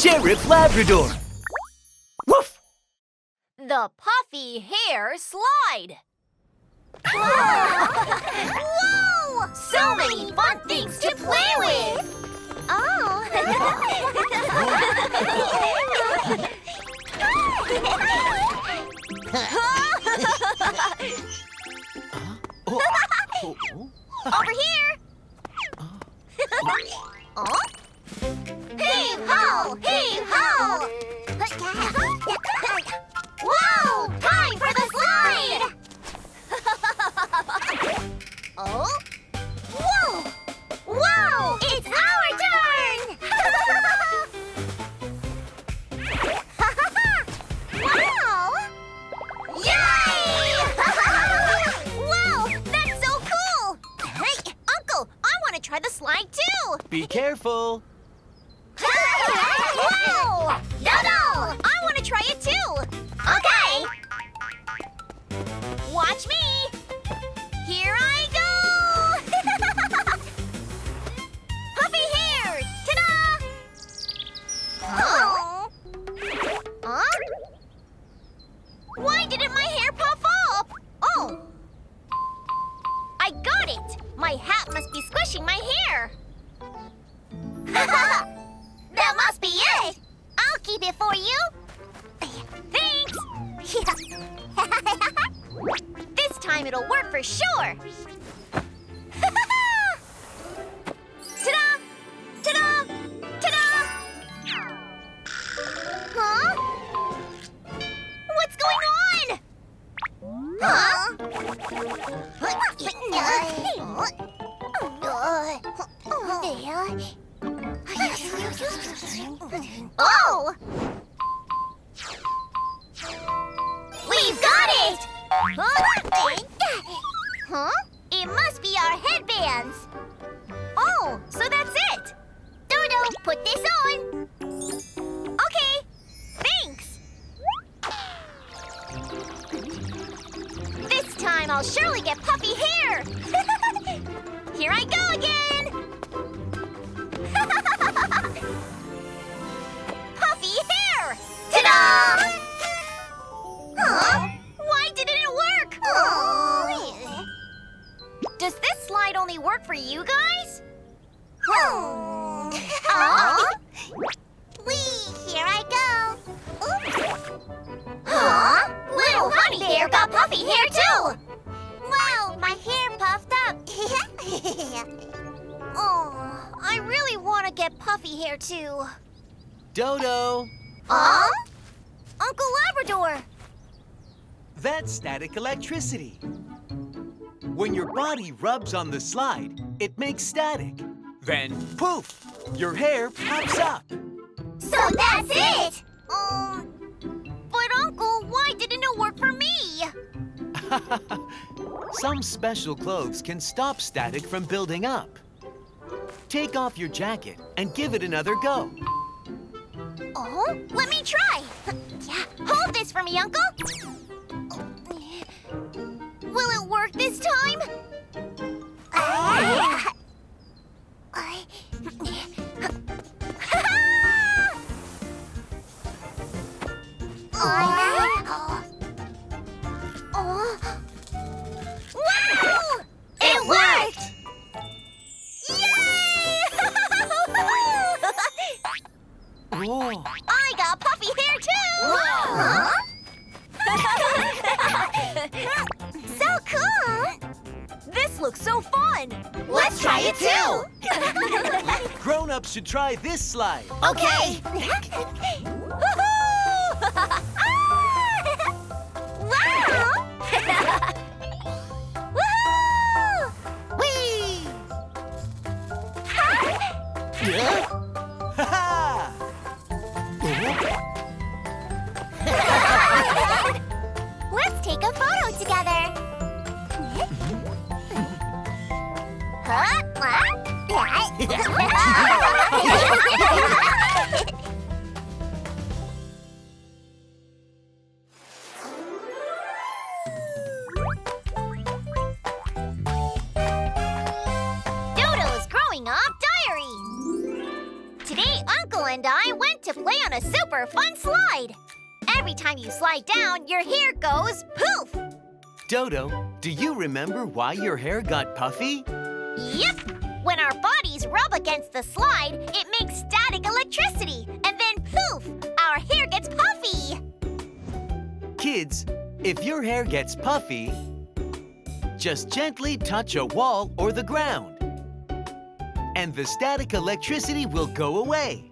Sheriff Labrador. Woof! The Puffy hair slide. Whoa! So many fun things to play with. Oh. Over here. Oh? Heave ho! Heave ho! Whoa! Time for the slide! Oh? Whoa! Whoa! It's our turn! Wow! Yay! Wow! That's so cool! Hey, Uncle, I want to try the slide too! Be careful. Wow! Dodo! I want to try it too! Okay! Watch me! Here I go! Puffy hair! Ta-da! Oh. Huh? Why didn't my hair puff up? Oh! I got it! My hat must be squishing my hair! That must be it! I'll keep it for you! Thanks! This time it'll work for sure! Ta-da! Ta-da! Ta-da! Huh? What's going on? Huh? Oh! We've got it! Huh? It must be our headbands. Oh, so that's it. Dodo, put this on. Okay, thanks. This time I'll surely get puffy hair. Here I go again. Puffy hair! Ta-da! Huh? Why didn't it work? Oh. Does this slide only work for you guys? Wee, here I go. Huh? Little honey bear got puffy hair too. Wow, my hair puffed up. Oh, I really want to get puffy hair too. Dodo. Huh? Uncle Labrador. That's static electricity. When your body rubs on the slide, it makes static. Then, poof, your hair pops up. So that's it! But Uncle, why didn't it work for me? Some special clothes can stop static from building up. Take off your jacket and give it another go. Oh, let me try. Hold this for me, Uncle. Will it work this time? Wow! It worked! Yay! Oh, I got puffy hair too! So cool! This looks so fun! Let's try it too! grown-ups should try this slide. Okay! Wow! Woohoo! Whee! Ha-ha! Let's take a photo together. Dodo's growing up diary. want to play on a super fun slide. Every time you slide down, your hair goes poof. Dodo, do you remember why your hair got puffy? Yep. When our bodies rub against the slide, it makes static electricity. And then poof, our hair gets puffy. Kids, if your hair gets puffy, just gently touch a wall or the ground, and the static electricity will go away.